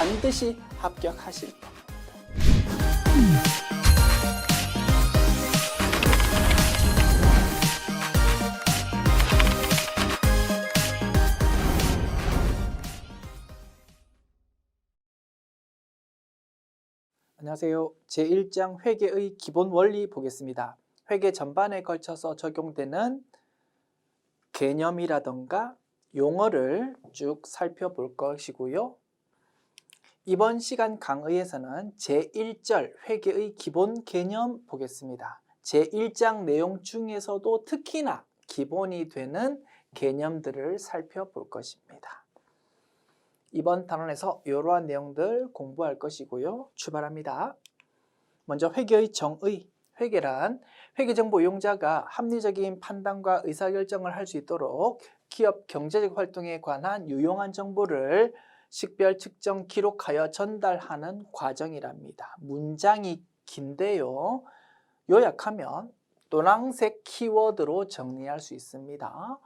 반드시 합격하실 겁니다. 안녕하세요. 제1장 회계의 기본 원리 보겠습니다. 회계 전반에 걸쳐서 적용되는 개념이라던가 용어를 쭉 살펴볼 것이고요. 이번 시간 강의에서는 제1절 회계의 기본 개념 보겠습니다. 제1장 내용 중에서도 특히나 기본이 되는 개념들을 살펴볼 것입니다. 이번 단원에서 이러한 내용들 공부할 것이고요. 출발합니다. 먼저 회계의 정의. 회계란 회계정보 이용자가 합리적인 판단과 의사결정을 할 수 있도록 기업 경제적 활동에 관한 유용한 정보를 식별, 측정, 기록하여 전달하는 과정이랍니다. 문장이 긴데요. 요약하면 노란색 키워드로 정리할 수 있습니다.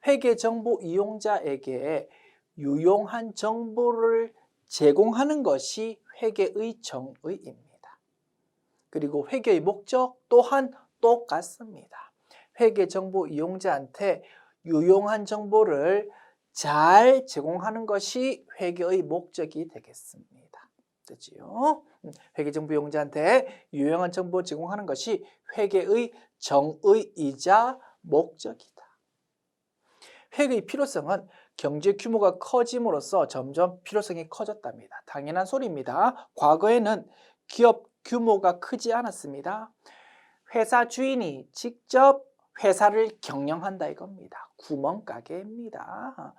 회계정보 이용자에게 유용한 정보를 제공하는 것이 회계의 정의입니다. 그리고 회계의 목적 또한 똑같습니다. 회계정보 이용자한테 유용한 정보를 잘 제공하는 것이 회계의 목적이 되겠습니다. 됐지요? 회계정보 이용자한테 유용한 정보 제공하는 것이 회계의 정의이자 목적이다. 회계의 필요성은 경제 규모가 커짐으로써 점점 필요성이 커졌답니다. 당연한 소리입니다. 과거에는 기업 규모가 크지 않았습니다. 회사 주인이 직접 회사를 경영한다 이겁니다. 구멍가게입니다.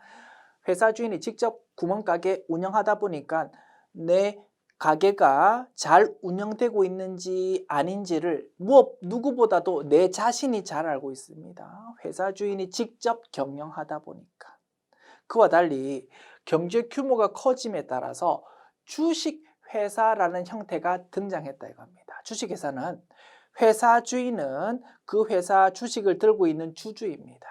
회사 주인이 직접 구멍가게 운영하다 보니까 내 가게가 잘 운영되고 있는지 아닌지를 누구보다도 내 자신이 잘 알고 있습니다. 회사 주인이 직접 경영하다 보니까. 그와 달리 경제 규모가 커짐에 따라서 주식회사라는 형태가 등장했다 이겁니다. 주식회사는 회사 주인은 그 회사 주식을 들고 있는 주주입니다.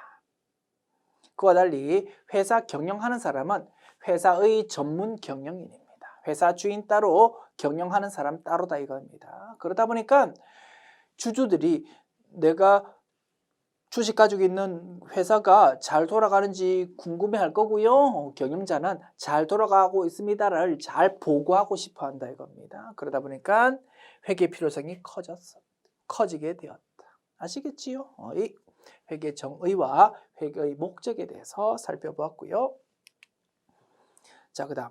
그와 달리 회사 경영하는 사람은 회사의 전문 경영인입니다. 회사 주인 따로 경영하는 사람 따로다 이겁니다. 그러다 보니까 주주들이 내가 주식 가지고 있는 회사가 잘 돌아가는지 궁금해할 거고요. 경영자는 잘 돌아가고 있습니다를 잘 보고하고 싶어 한다 이겁니다. 그러다 보니까 회계 필요성이 커지게 되었다. 아시겠지요? 이 회계 정의와 회계의 목적에 대해서 살펴보았고요. 자, 그 다음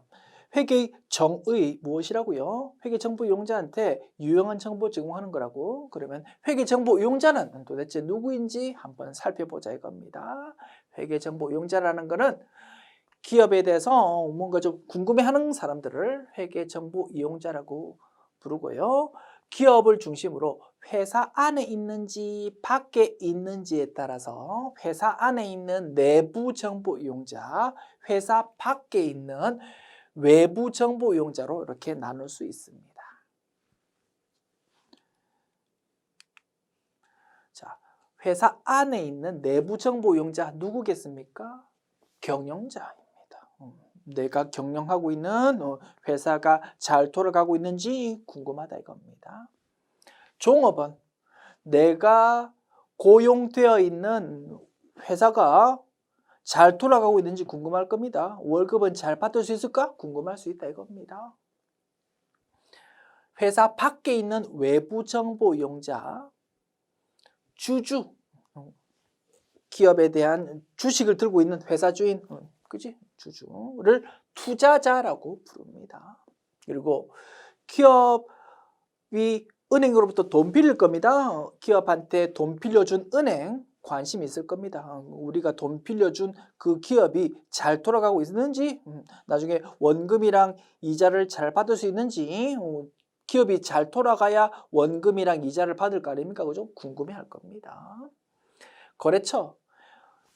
회계의 정의 무엇이라고요? 회계정보 이용자한테 유용한 정보 제공하는 거라고. 그러면 회계정보 이용자는 도대체 누구인지 한번 살펴보자 이겁니다. 회계정보 이용자라는 거는 기업에 대해서 뭔가 좀 궁금해하는 사람들을 회계정보 이용자라고 부르고요. 기업을 중심으로 회사 안에 있는지 밖에 있는지에 따라서 회사 안에 있는 내부 정보 이용자, 회사 밖에 있는 외부 정보 이용자로 이렇게 나눌 수 있습니다. 자, 회사 안에 있는 내부 정보 이용자 누구겠습니까? 경영자입니다. 내가 경영하고 있는 회사가 잘 돌아가고 있는지 궁금하다 이겁니다. 종업원, 내가 고용되어 있는 회사가 잘 돌아가고 있는지 궁금할 겁니다. 월급은 잘 받을 수 있을까? 궁금할 수 있다 이겁니다. 회사 밖에 있는 외부 정보 이용자, 주주, 기업에 대한 주식을 들고 있는 회사 주인, 그지? 주주를 투자자라고 부릅니다. 그리고 기업이 은행으로부터 돈 빌릴 겁니다. 기업한테 돈 빌려준 은행 관심이 있을 겁니다. 우리가 돈 빌려준 그 기업이 잘 돌아가고 있는지, 나중에 원금이랑 이자를 잘 받을 수 있는지, 기업이 잘 돌아가야 원금이랑 이자를 받을 거 아닙니까? 그죠? 궁금해할 겁니다. 거래처,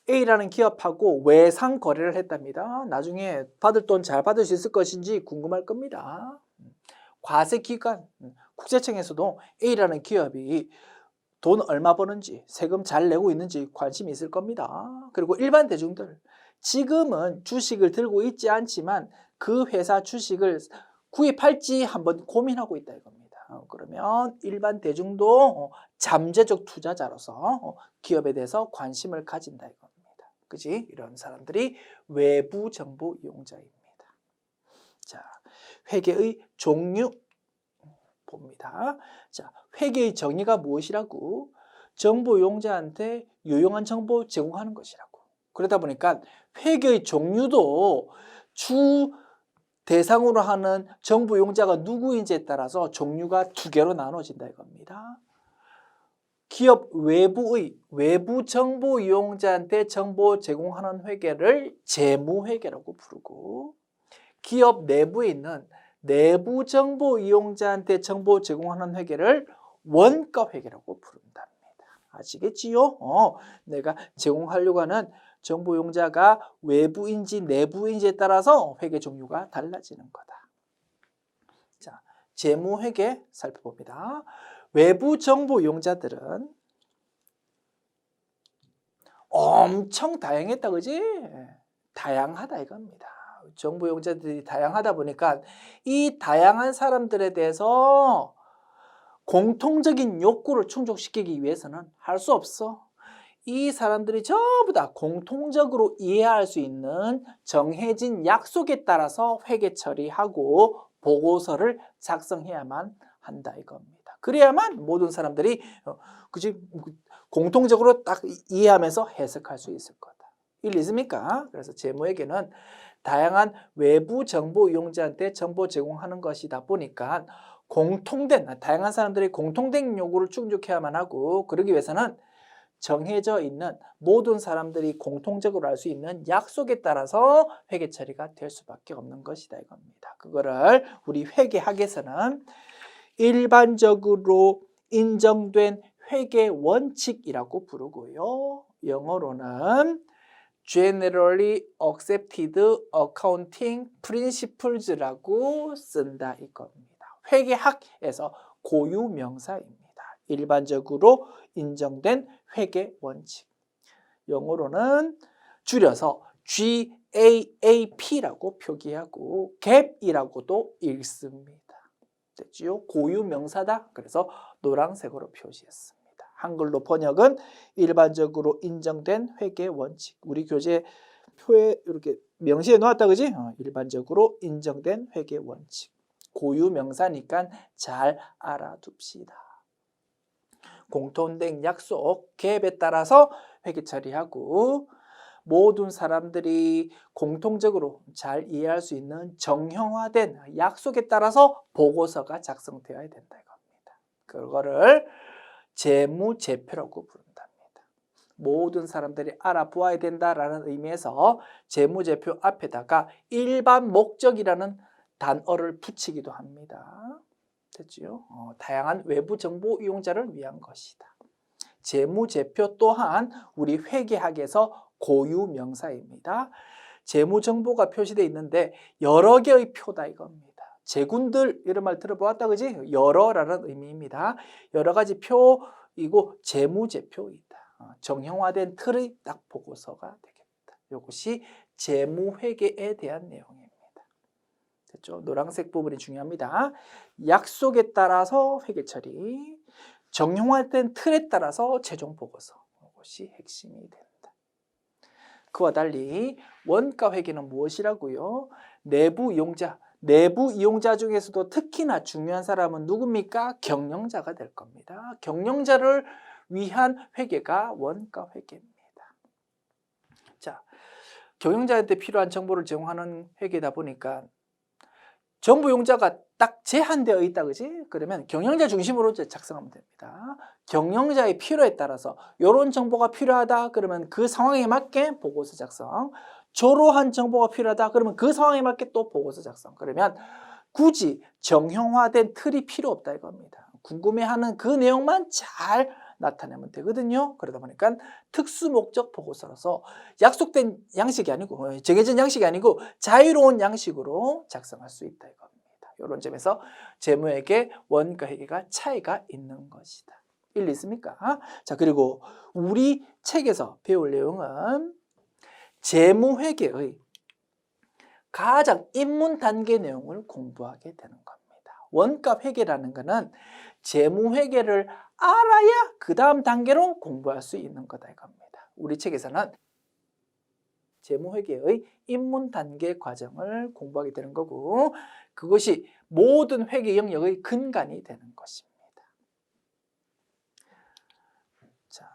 A라는 기업하고 외상 거래를 했답니다. 나중에 받을 돈 잘 받을 수 있을 것인지 궁금할 겁니다. 과세기관, 국세청에서도 A라는 기업이 돈 얼마 버는지, 세금 잘 내고 있는지 관심이 있을 겁니다. 그리고 일반 대중들, 지금은 주식을 들고 있지 않지만 그 회사 주식을 구입할지 한번 고민하고 있다 이겁니다. 그러면 일반 대중도 잠재적 투자자로서 기업에 대해서 관심을 가진다 이겁니다. 그지? 이런 사람들이 외부 정보 이용자입니다. 자, 회계의 종류 봅니다. 자, 회계의 정의가 무엇이라고? 정보 이용자한테 유용한 정보 제공하는 것이라고. 그러다 보니까 회계의 종류도 주 대상으로 하는 정보 이용자가 누구인지에 따라서 종류가 두 개로 나눠진다 이겁니다. 기업 외부의 외부 정보 이용자한테 정보 제공하는 회계를 재무회계라고 부르고, 기업 내부에 있는 내부 정보 이용자한테 정보 제공하는 회계를 원가회계라고 부른답니다. 아시겠지요? 내가 제공하려고 하는 정보 이용자가 외부인지 내부인지에 따라서 회계 종류가 달라지는 거다. 자, 재무회계 살펴봅니다. 외부 정보 이용자들은 엄청 다양했다, 그지? 다양하다 이겁니다. 정보 이용자들이 다양하다 보니까 이 다양한 사람들에 대해서 공통적인 욕구를 충족시키기 위해서는 할 수 없어. 이 사람들이 전부 다 공통적으로 이해할 수 있는 정해진 약속에 따라서 회계 처리하고 보고서를 작성해야만 한다 이겁니다. 그래야만 모든 사람들이 그치? 공통적으로 딱 이해하면서 해석할 수 있을 거다. 일리 있습니까? 그래서 재무회계는 다양한 외부 정보 이용자한테 정보 제공하는 것이다 보니까 다양한 사람들이 공통된 요구를 충족해야만 하고, 그러기 위해서는 정해져 있는 모든 사람들이 공통적으로 알 수 있는 약속에 따라서 회계 처리가 될 수밖에 없는 것이다 이겁니다. 그거를 우리 회계학에서는 일반적으로 인정된 회계 원칙이라고 부르고요. 영어로는 Generally Accepted Accounting Principles라고 쓴다 이겁니다. 회계학에서 고유 명사입니다. 일반적으로 인정된 회계 원칙. 영어로는 줄여서 GAAP라고 표기하고 GAAP이라고도 읽습니다. 됐지요? 고유 명사다. 그래서 노란색으로 표시했습니다. 한글로 번역은 일반적으로 인정된 회계 원칙. 우리 교재 표에 이렇게 명시해 놓았다, 그지? 일반적으로 인정된 회계 원칙. 고유 명사니까 잘 알아둡시다. 공통된 약속, 갭에 따라서 회계 처리하고, 모든 사람들이 공통적으로 잘 이해할 수 있는 정형화된 약속에 따라서 보고서가 작성되어야 된다 이겁니다. 그거를 재무제표라고 부른답니다. 모든 사람들이 알아보아야 된다라는 의미에서 재무제표 앞에다가 일반 목적이라는 단어를 붙이기도 합니다. 됐지요? 다양한 외부 정보 이용자를 위한 것이다. 재무제표 또한 우리 회계학에서 고유 명사입니다. 재무정보가 표시되어 있는데 여러 개의 표다 이겁니다. 재군들 이런 말 들어보았다, 그지? 여러라는 의미입니다. 여러 가지 표이고 재무제표이다. 정형화된 틀의 딱 보고서가 되겠다. 이것이 재무회계에 대한 내용입니다. 됐죠? 노란색 부분이 중요합니다. 약속에 따라서 회계 처리, 정형화된 틀에 따라서 최종 보고서. 이것이 핵심이 된다. 그와 달리 원가 회계는 무엇이라고요? 내부 이용자 중에서도 특히나 중요한 사람은 누굽니까? 경영자가 될 겁니다. 경영자를 위한 회계가 원가 회계입니다. 자, 경영자한테 필요한 정보를 제공하는 회계다 보니까 정보 이용자가 딱 제한되어 있다, 그지? 그러면 경영자 중심으로 작성하면 됩니다. 경영자의 필요에 따라서 이런 정보가 필요하다 그러면 그 상황에 맞게 보고서 작성, 저러한 정보가 필요하다 그러면 그 상황에 맞게 또 보고서 작성. 그러면 굳이 정형화된 틀이 필요 없다 이겁니다. 궁금해하는 그 내용만 잘 나타내면 되거든요. 그러다 보니까 특수목적 보고서라서 약속된 양식이 아니고 정해진 양식이 아니고 자유로운 양식으로 작성할 수 있다 이겁니다. 이런 점에서 재무회계, 원가회계가 차이가 있는 것이다. 일리 있습니까? 자, 그리고 우리 책에서 배울 내용은 재무회계의 가장 입문 단계 내용을 공부하게 되는 겁니다. 원가 회계라는 것은 재무 회계를 알아야 그 다음 단계로 공부할 수 있는 거다 이겁니다. 우리 책에서는 재무 회계의 입문 단계 과정을 공부하게 되는 거고, 그것이 모든 회계 영역의 근간이 되는 것입니다. 자,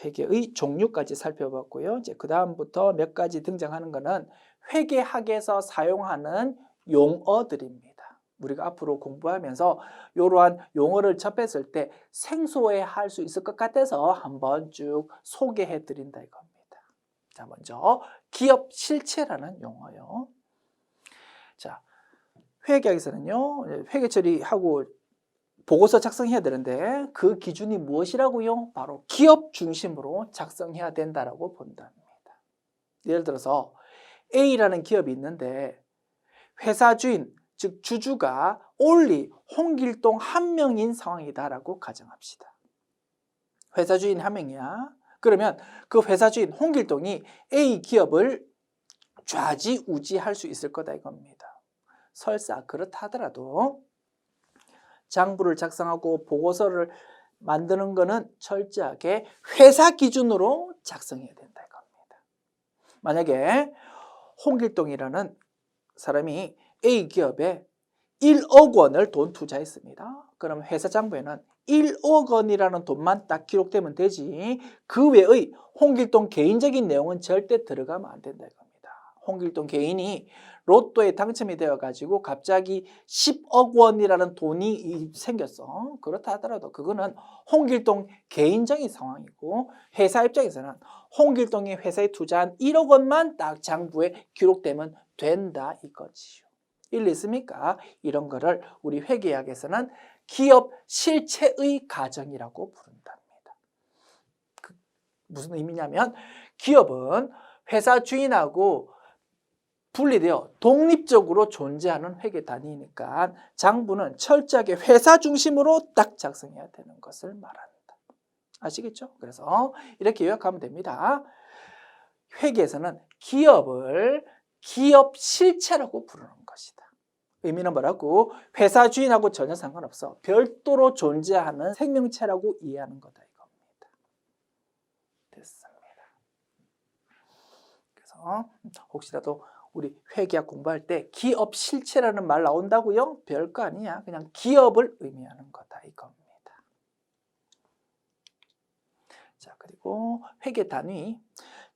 회계의 종류까지 살펴봤고요. 이제 그 다음부터 몇 가지 등장하는 것은 회계학에서 사용하는 용어들입니다. 우리가 앞으로 공부하면서 이러한 용어를 접했을 때 생소해할 수 있을 것 같아서 한번 쭉 소개해 드린다 이겁니다. 자, 먼저 기업 실체라는 용어요. 자, 회계학에서는요, 회계 처리하고 보고서 작성해야 되는데 그 기준이 무엇이라고요? 바로 기업 중심으로 작성해야 된다라고 본답니다. 예를 들어서 A라는 기업이 있는데 회사 주인, 즉 주주가 only 홍길동 한 명인 상황이다라고 가정합시다. 회사 주인 한 명이야. 그러면 그 회사 주인 홍길동이 A 기업을 좌지우지할 수 있을 거다 이겁니다. 설사 그렇다 하더라도 장부를 작성하고 보고서를 만드는 거는 철저하게 회사 기준으로 작성해야 된다 이겁니다. 만약에 홍길동이라는 사람이 A 기업에 1억 원을 돈 투자했습니다. 그럼 회사 장부에는 1억 원이라는 돈만 딱 기록되면 되지 그 외의 홍길동 개인적인 내용은 절대 들어가면 안 된다 이겁니다. 홍길동 개인이 로또에 당첨이 되어가지고 갑자기 10억 원이라는 돈이 생겼어. 그렇다 하더라도 그거는 홍길동 개인적인 상황이고 회사 입장에서는 홍길동이 회사에 투자한 1억 원만 딱 장부에 기록되면 된다 이거지요. 일리 있습니까? 이런 거를 우리 회계학에서는 기업 실체의 가정이라고 부른답니다. 무슨 의미냐면 기업은 회사 주인하고 분리되어 독립적으로 존재하는 회계 단위니까 장부는 철저하게 회사 중심으로 딱 작성해야 되는 것을 말한다. 아시겠죠? 그래서 이렇게 요약하면 됩니다. 회계에서는 기업을 기업 실체라고 부르는 것이다. 의미는 뭐라고? 회사 주인하고 전혀 상관없어. 별도로 존재하는 생명체라고 이해하는 거다 이겁니다. 됐습니다. 그래서 혹시라도 우리 회계학 공부할 때 기업 실체라는 말 나온다고요? 별거 아니야. 그냥 기업을 의미하는 거다 이겁니다. 자, 그리고 회계 단위.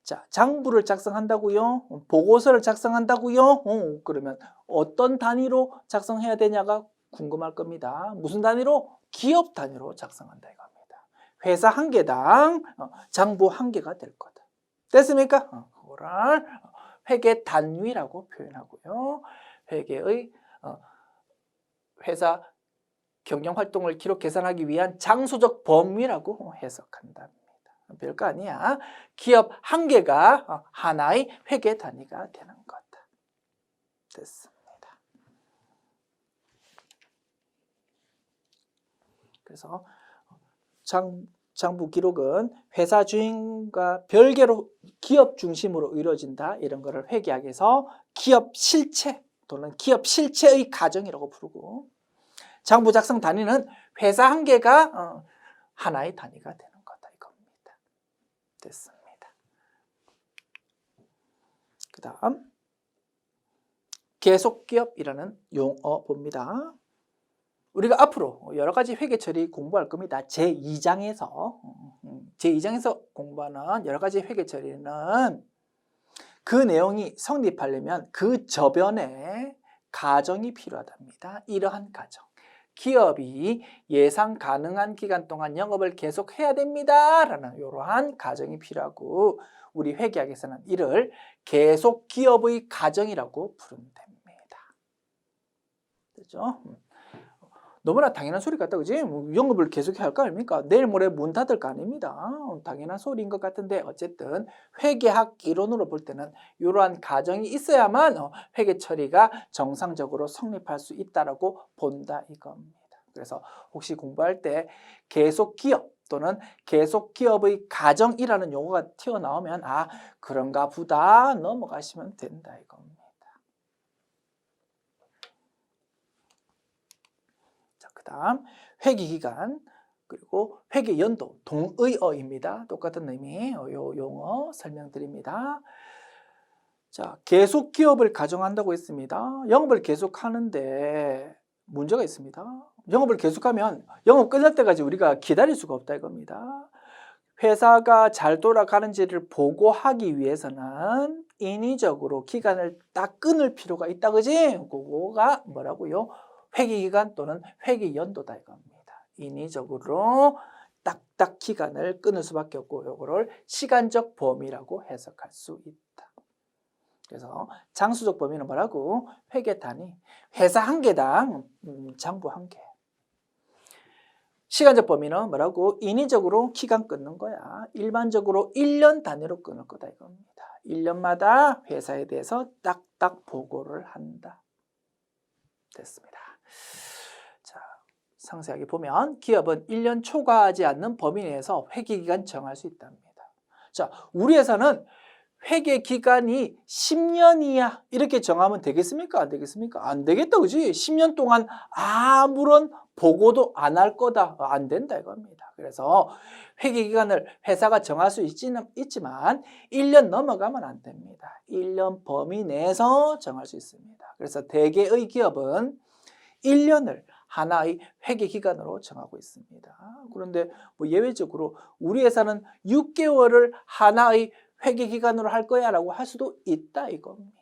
자, 장부를 작성한다고요? 보고서를 작성한다고요? 그러면 어떤 단위로 작성해야 되냐가 궁금할 겁니다. 무슨 단위로? 기업 단위로 작성한다 이겁니다. 회사 한 개당 장부 한 개가 될 거다. 됐습니까? 그거를 회계 단위라고 표현하고요. 회계의 회사 경영 활동을 기록 계산하기 위한 장소적 범위라고 해석한답니다. 별거 아니야. 기업 한 개가 하나의 회계 단위가 되는 거다. 됐습니다. 그래서 장부 기록은 회사 주인과 별개로 기업 중심으로 이루어진다. 이런 거를 회계학에서 기업 실체 또는 기업 실체의 가정이라고 부르고, 장부 작성 단위는 회사 한 개가 하나의 단위가 되는 거다 이겁니다. 됐습니다. 그 다음 계속기업이라는 용어 봅니다. 우리가 앞으로 여러 가지 회계 처리 공부할 겁니다. 제2장에서 공부하는 여러 가지 회계 처리는 그 내용이 성립하려면 그 저변에 가정이 필요하답니다. 이러한 가정. 기업이 예상 가능한 기간 동안 영업을 계속해야 됩니다. 라는 이러한 가정이 필요하고 우리 회계학에서는 이를 계속기업의 가정이라고 부른답니다. 됐죠? 너무나 당연한 소리 같다, 그지? 영업을 계속해야 할 거 아닙니까? 내일 모레 문 닫을 거 아닙니다. 당연한 소리인 것 같은데 어쨌든 회계학 이론으로 볼 때는 이러한 가정이 있어야만 회계 처리가 정상적으로 성립할 수 있다라고 본다 이겁니다. 그래서 혹시 공부할 때 계속기업 또는 계속기업의 가정이라는 용어가 튀어나오면 그런가 보다 넘어가시면 된다 이겁니다. 그다음 회계기간, 그리고 회계연도, 동의어입니다. 똑같은 의미, 요 용어 설명드립니다. 자, 계속 기업을 가정한다고 했습니다. 영업을 계속하는데 문제가 있습니다. 영업을 계속하면 영업 끝날 때까지 우리가 기다릴 수가 없다 이겁니다. 회사가 잘 돌아가는지를 보고하기 위해서는 인위적으로 기간을 딱 끊을 필요가 있다, 그지? 그거가 뭐라고요? 회계기간 또는 회계연도다 이겁니다. 인위적으로 딱딱 기간을 끊을 수밖에 없고, 요거를 시간적 범위라고 해석할 수 있다. 그래서 장수적 범위는 뭐라고? 회계 단위, 회사 한 개당 장부 한 개. 시간적 범위는 뭐라고? 인위적으로 기간 끊는 거야. 일반적으로 1년 단위로 끊을 거다 이겁니다. 1년마다 회사에 대해서 딱딱 보고를 한다. 됐습니다. 자, 상세하게 보면 기업은 1년 초과하지 않는 범위 내에서 회계기간 정할 수 있답니다. 자, 우리 회사는 회계기간이 10년이야 이렇게 정하면 되겠습니까? 안 되겠습니까? 안 되겠다, 그지? 10년 동안 아무런 보고도 안 할 거다. 안 된다 이겁니다. 그래서 회계기간을 회사가 정할 수 있지만 1년 넘어가면 안 됩니다. 1년 범위 내에서 정할 수 있습니다. 그래서 대개의 기업은 1년을 하나의 회계기간으로 정하고 있습니다. 그런데 뭐 예외적으로 우리 회사는 6개월을 하나의 회계기간으로 할 거야 라고 할 수도 있다 이겁니다.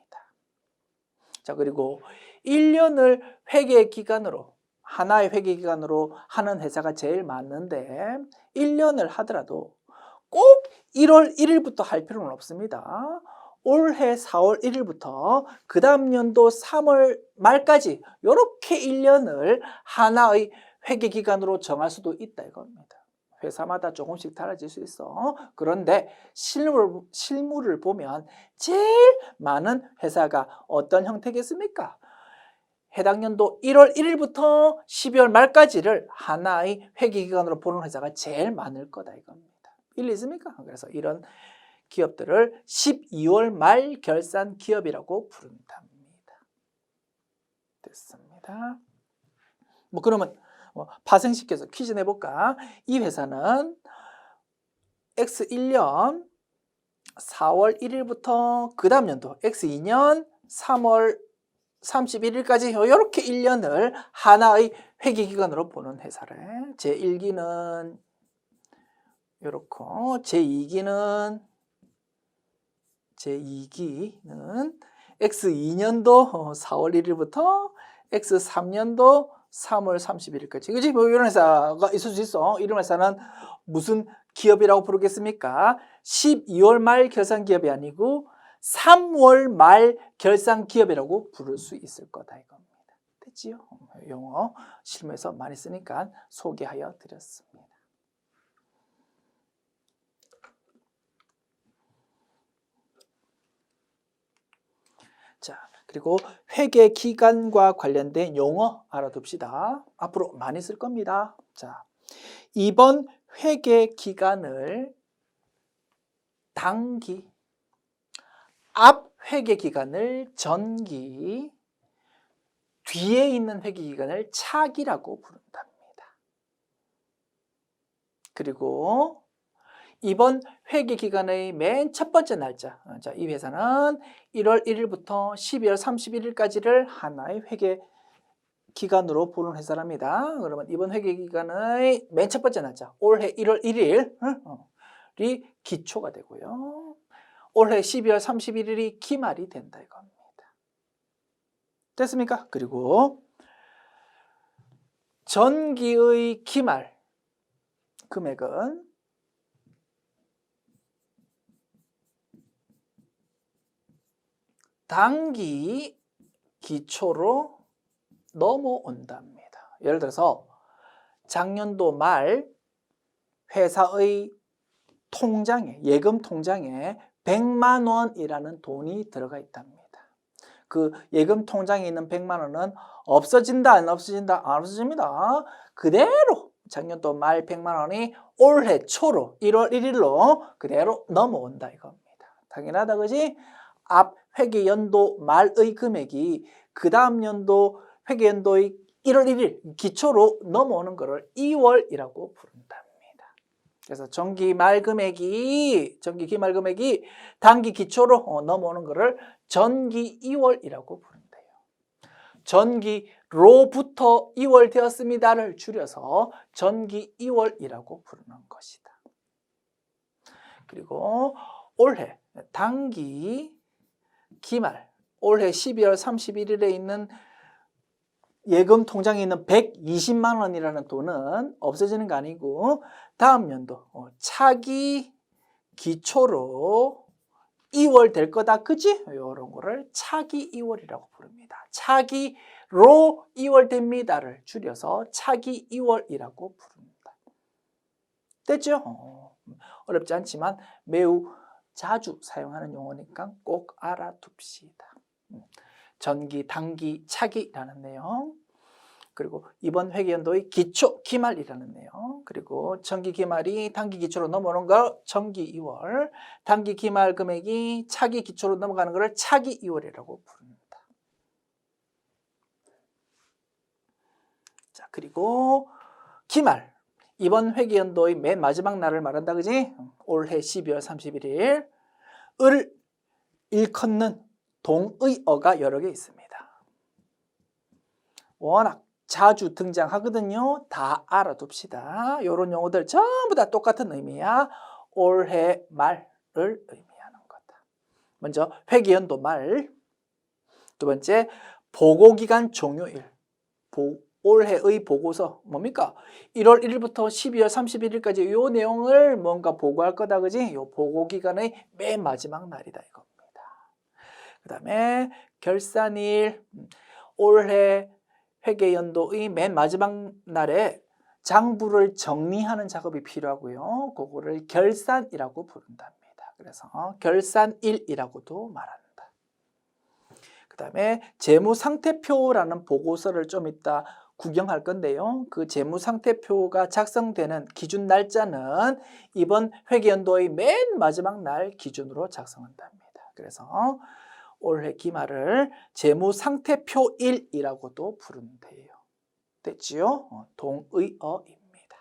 자, 그리고 1년을 회계기간으로, 하나의 회계기간으로 하는 회사가 제일 많은데 1년을 하더라도 꼭 1월 1일부터 할 필요는 없습니다. 올해 4월 1일부터 그 다음 연도 3월 말까지 이렇게 1년을 하나의 회계기간으로 정할 수도 있다 이겁니다. 회사마다 조금씩 달라질 수 있어. 그런데 실물을 보면 제일 많은 회사가 어떤 형태겠습니까? 해당 연도 1월 1일부터 12월 말까지를 하나의 회계기간으로 보는 회사가 제일 많을 거다 이겁니다. 일리 있습니까? 그래서 이런 기업들을 12월 말 결산 기업이라고 부른답니다. 됐습니다. 뭐 그러면 파생시켜서 퀴즈 내볼까? 이 회사는 X1년 4월 1일부터 그 다음 연도 X2년 3월 31일까지 이렇게 1년을 하나의 회계기간으로 보는 회사래. 제1기는 이렇고 제2기는 X2년도 4월 1일부터 X3년도 3월 31일까지. 그치? 뭐 이런 회사가 있을 수 있어. 이런 회사는 무슨 기업이라고 부르겠습니까? 12월 말 결산 기업이 아니고 3월 말 결산 기업이라고 부를 수 있을 거다 이겁니다. 됐지요? 용어 실무에서 많이 쓰니까 소개하여 드렸습니다. 자, 그리고 회계 기간과 관련된 용어 알아둡시다. 앞으로 많이 쓸 겁니다. 자, 이번 회계 기간을 단기, 앞 회계 기간을 전기, 뒤에 있는 회계 기간을 차기라고 부른답니다. 그리고 이번 회계 기간의 맨 첫 번째 날짜, 자, 이 회사는 1월 1일부터 12월 31일까지를 하나의 회계 기간으로 보는 회사랍니다. 그러면 이번 회계 기간의 맨 첫 번째 날짜, 올해 1월 1일이 기초가 되고요. 올해 12월 31일이 기말이 된다 이겁니다. 됐습니까? 그리고 전기의 기말 금액은 단기 기초로 넘어온답니다. 예를 들어서 작년도 말 회사의 통장에, 예금 통장에 100만 원이라는 돈이 들어가 있답니다. 그 예금 통장에 있는 100만 원은 없어진다, 안 없어진다? 안 없어집니다. 그대로 작년도 말 100만 원이 올해 초로 1월 1일로 그대로 넘어온다 이겁니다. 당연하다, 그지? 앞 회계연도 말의 금액이 그 다음 연도 회계연도의 1월 1일 기초로 넘어오는 것을 2월이라고 부른답니다. 그래서 정기 기말 금액이 단기 기초로 넘어오는 것을 전기 2월이라고 부른대요. 전기로부터 2월 되었습니다를 줄여서 전기 2월이라고 부르는 것이다. 그리고 올해 단기 기말, 올해 12월 31일에 있는 예금 통장에 있는 120만 원이라는 돈은 없어지는 거 아니고 다음 연도 차기 기초로 2월 될 거다, 그지? 이런 거를 차기 2월이라고 부릅니다. 차기로 2월 됩니다를 줄여서 차기 2월이라고 부릅니다. 됐죠? 어렵지 않지만 매우 자주 사용하는 용어니까 꼭 알아둡시다. 전기, 단기, 차기라는 내용, 그리고 이번 회계연도의 기초 기말이라는 내용, 그리고 전기 기말이 단기 기초로 넘어오는 걸 전기 2월, 단기 기말 금액이 차기 기초로 넘어가는 걸 차기 2월이라고 부릅니다. 자, 그리고 기말, 이번 회계연도의 맨 마지막 날을 말한다, 그지? 올해 12월 31일 을 일컫는 동의어가 여러 개 있습니다. 워낙 자주 등장하거든요. 다 알아둡시다. 이런 용어들 전부 다 똑같은 의미야. 올해 말을 의미하는 거다. 먼저 회계연도 말, 두 번째 보고기간 종료일, 올해의 보고서 뭡니까? 1월 1일부터 12월 31일까지 이 내용을 뭔가 보고할 거다, 그지? 이 보고기간의 맨 마지막 날이다 이겁니다. 그 다음에 결산일, 올해 회계연도의 맨 마지막 날에 장부를 정리하는 작업이 필요하고요. 그거를 결산이라고 부른답니다. 그래서 결산일이라고도 말한다. 그 다음에 재무상태표라는 보고서를 좀 이따 구경할 건데요. 그 재무상태표가 작성되는 기준 날짜는 이번 회계연도의 맨 마지막 날 기준으로 작성한답니다. 그래서 올해 기말을 재무상태표일이라고도 부른대요. 됐지요? 동의어입니다.